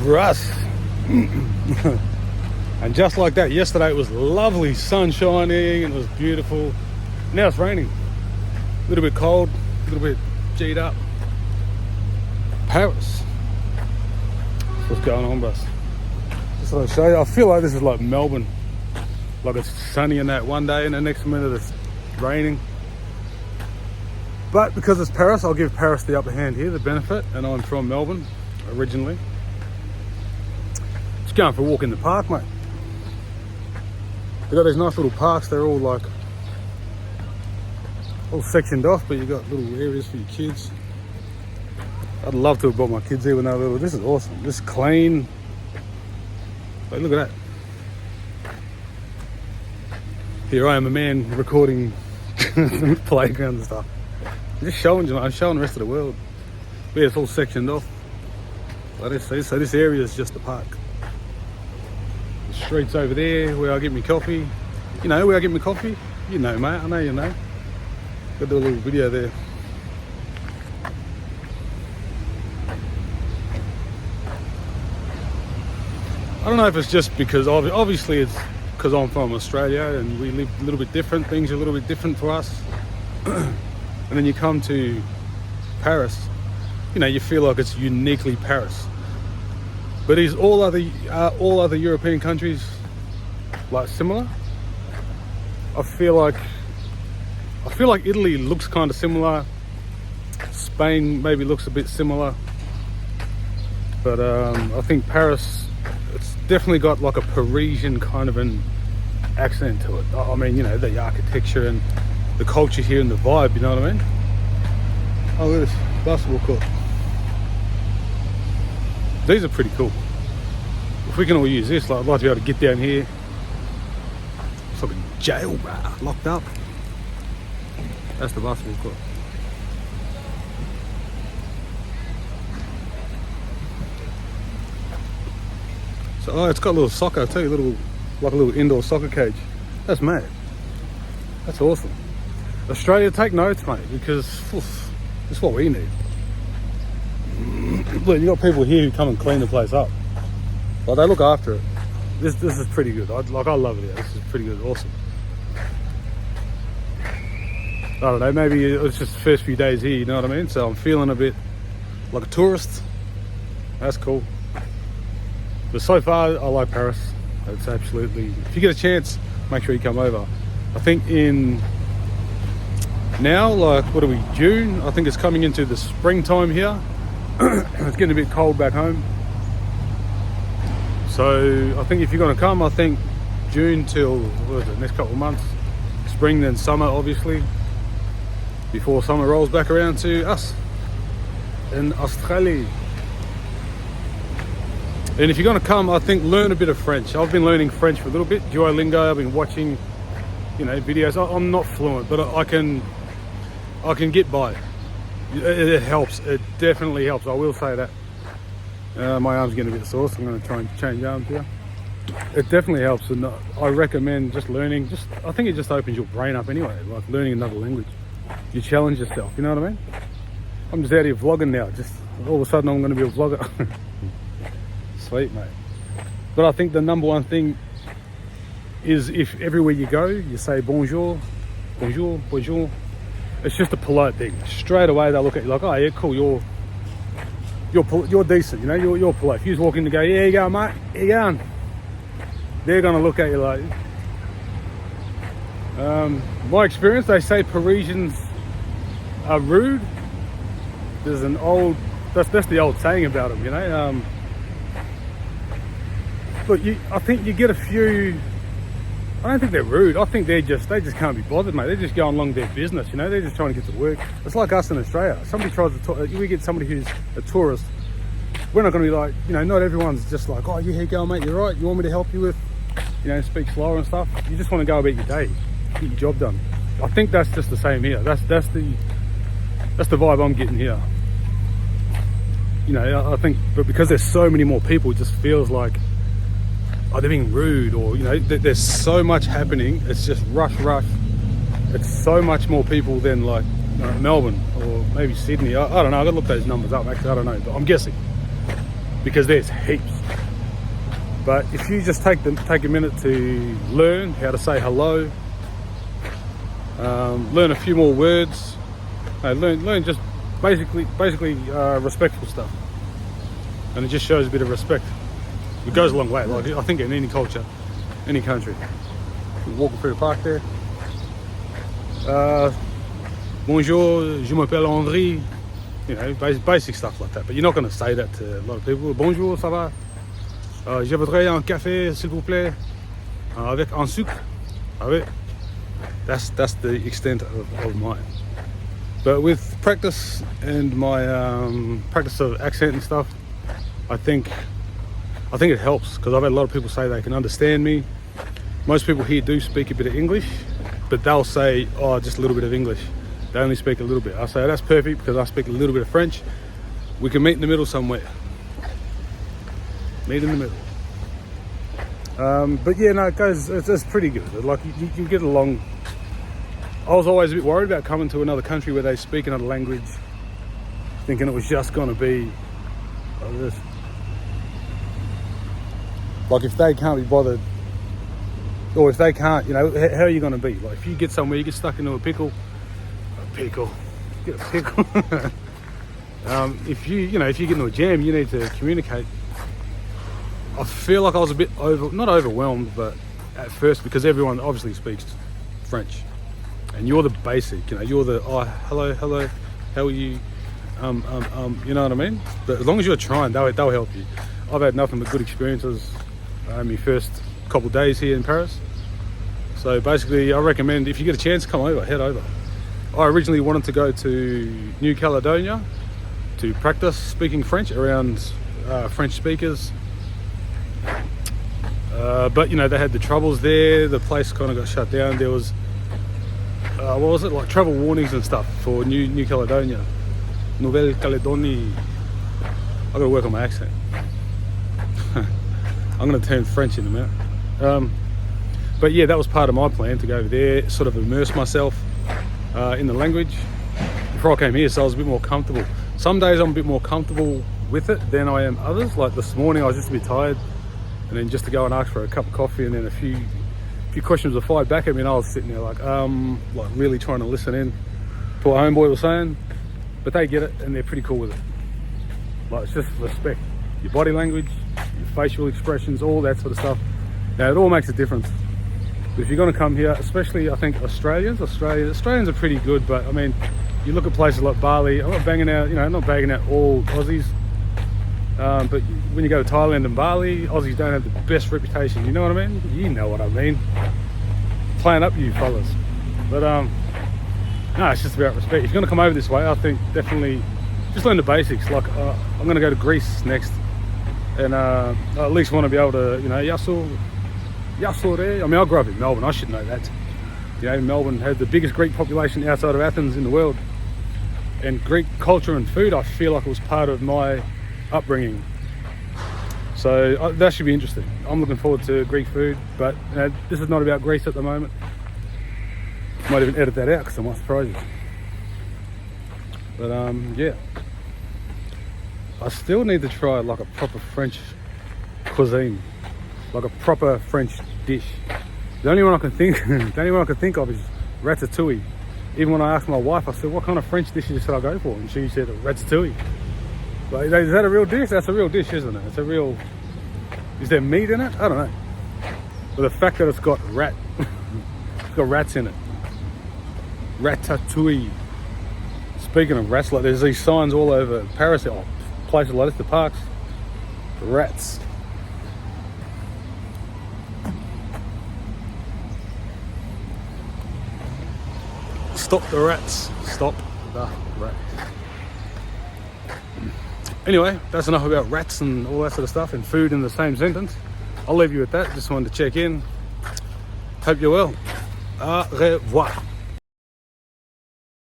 Bruss. And just like that, yesterday it was lovely, sun shining, and it was beautiful. Now it's raining. A little bit cold, a little bit G'd up. Paris. What's going on, Bruss? Just thought I'd show you. I feel like this is like Melbourne. Like it's sunny in that one day and the next minute it's raining. But because it's Paris, I'll give Paris the upper hand here, the benefit, and I'm from Melbourne originally. Just going for a walk in the park, mate. They've got these nice little parks, they're all like, all sectioned off, but you've got little areas for your kids. I'd love to have brought my kids here when they were little. This is awesome, this is clean. Like, look at that. Here I am, a man recording playgrounds and stuff. I'm just showing you, I'm showing the rest of the world. But yeah, it's all sectioned off. Like this, so this area is just the park. The street's over there where I get my coffee. You know where I get my coffee? You know, mate, I know you know. Got the little video there. I don't know if it's just because, obviously it's because I'm from Australia and we live a little bit different, things are a little bit different for us. And then you come to Paris, you know, you feel like it's uniquely Paris. But is all other European countries like similar? I feel like Italy looks kind of similar. Spain maybe looks a bit similar. But I think Paris, it's definitely got like a Parisian kind of an accent to it. I mean, you know, the architecture and the culture here and the vibe, you know what I mean? Oh, look at this basketball court. These are pretty cool. If we can all use this, like, I'd like to be able to get down here. It's like a jail, bruh, locked up. That's the basketball court. So, oh, it's got a little soccer too, like a little indoor soccer cage. That's mad. That's awesome. Australia, take notes, mate, because it's what we need. Look, you got people here who come and clean the place up. Like, they look after it. This is pretty good. I love it here. This is pretty good. Awesome. I don't know. Maybe it's just the first few days here. You know what I mean? So I'm feeling a bit like a tourist. That's cool. But so far, I like Paris. It's absolutely. If you get a chance, make sure you come over. I think in now, like, what are we, June? I think it's coming into the springtime here. It's getting a bit cold back home. So I think if you're going to come, I think June till, what is it, next couple of months. Spring, then summer, obviously. Before summer rolls back around to us in Australia. And if you're going to come, I think learn a bit of French. I've been learning French for a little bit. Duolingo, I've been watching, you know, videos. I'm not fluent, but I can get by. It helps. It definitely helps. I will say that. My arm's getting a bit sore, so I'm going to try and change arms here. It definitely helps, and I recommend just learning. I think it just opens your brain up anyway, like learning another language. You challenge yourself, you know what I mean? I'm just out here vlogging now. Just all of a sudden I'm going to be a vlogger. Sweet, mate. But I think the number one thing is if everywhere you go, you say bonjour, bonjour, bonjour. It's just a polite thing. Straight away they'll look at you like, oh yeah, cool, you're decent, you know, you're polite. If you just walk in and go, yeah, you go, mate, how you going? They're gonna look at you like. My experience, they say Parisians are rude. There's an old, that's the old saying about them, you know. But I think you get a few. I don't think they're rude. I think they just can't be bothered, mate. They're just going along their business, you know. They're just trying to get to work. It's like us in Australia. Somebody tries to talk, we get somebody who's a tourist. We're not going to be like, you know, not everyone's just like, oh, yeah, here you go, mate. You're right. You want me to help you with, you know, speak slower and stuff. You just want to go about your day, get your job done. I think that's just the same here. That's the vibe I'm getting here. You know, I think, but because there's so many more people, it just feels like, oh, they're being rude, or, you know, there's so much happening. It's just rush. It's so much more people than like Melbourne or maybe Sydney. I don't know. I got to look those numbers up. Actually, I don't know, but I'm guessing. because there's heaps. But if you just take a minute to learn how to say hello, learn a few more words, learn just basically respectful stuff, and it just shows a bit of respect. It goes a long way. Like I think in any culture, any country. You're walking through the park there. Bonjour, je m'appelle Henri. You know, basic stuff like that. But you're not going to say that to a lot of people. Bonjour, ça va? Je voudrais un café, s'il vous plaît, avec un sucre. That's the extent of mine. But with practice and my practice of accent and stuff, I think it helps, because I've had a lot of people say they can understand me. Most people here do speak a bit of English, but they'll say, oh, just a little bit of English. They only speak a little bit. I say, that's perfect, because I speak a little bit of French. We can meet in the middle somewhere. Meet in the middle. But yeah, no, it's pretty good. Like you can get along. I was always a bit worried about coming to another country where they speak another language, thinking it was just going to be like this. Like if they can't be bothered, or if they can't, you know, how are you going to be? Like if you get somewhere, you get stuck into a pickle, get a pickle. If you get into a jam, you need to communicate. I feel like I was a bit not overwhelmed, but at first, because everyone obviously speaks French, and you're the basic, you know, you're the hello, how are you, you know what I mean? But as long as you're trying, they'll help you. I've had nothing but good experiences. My first couple of days here in Paris. So basically, I recommend if you get a chance, come over, head over. I originally wanted to go to New Caledonia to practice speaking French around French speakers. But you know, they had the troubles there. The place kind of got shut down. There was what was it, like travel warnings and stuff for New Caledonia, Nouvelle Calédonie. I gotta work on my accent. I'm gonna turn French in a minute. But yeah, that was part of my plan, to go over there, sort of immerse myself in the language before I came here, so I was a bit more comfortable. Some days I'm a bit more comfortable with it than I am others. Like this morning I was just a bit tired, and then just to go and ask for a cup of coffee, and then a few questions were fired back at me, and I was sitting there like really trying to listen in to what homeboy was saying. But they get it, and they're pretty cool with it. Like, it's just respect. Your body language, your facial expressions, all that sort of stuff. Now it all makes a difference. But if you're going to come here, especially I think Australians are pretty good. But I mean, you look at places like Bali. I'm not banging out all Aussies. But when you go to Thailand and Bali, Aussies don't have the best reputation. You know what I mean? You know what I mean. Playing up, you fellas. But no, it's just about respect. If you're going to come over this way, I think definitely just learn the basics. Like I'm going to go to Greece next, and I at least want to be able to, you know, Yassor there. I mean, I grew up in Melbourne. I should know that. You know, Melbourne had the biggest Greek population outside of Athens in the world, and Greek culture and food, I feel like it was part of my upbringing. So that should be interesting. I'm looking forward to Greek food, but you know, this is not about Greece at the moment. Might even edit that out because I might surprise you. But yeah, I still need to try like a proper French cuisine, like a proper French dish. The only one I can think of is ratatouille. Even when I asked my wife, I said, "What kind of French dishes should I go for?" And she said ratatouille. Like, is that a real dish? That's a real dish, isn't it? It's a real. Is there meat in it? I don't know. But the fact that it's got it's got rats in it. Ratatouille. Speaking of rats, like there's these signs all over Paris, places like this, the parks. Rats. Stop the rats. Stop the rats. Anyway, that's enough about rats and all that sort of stuff, and food in the same sentence. I'll leave you with that. Just wanted to check in. Hope you're well. Au revoir.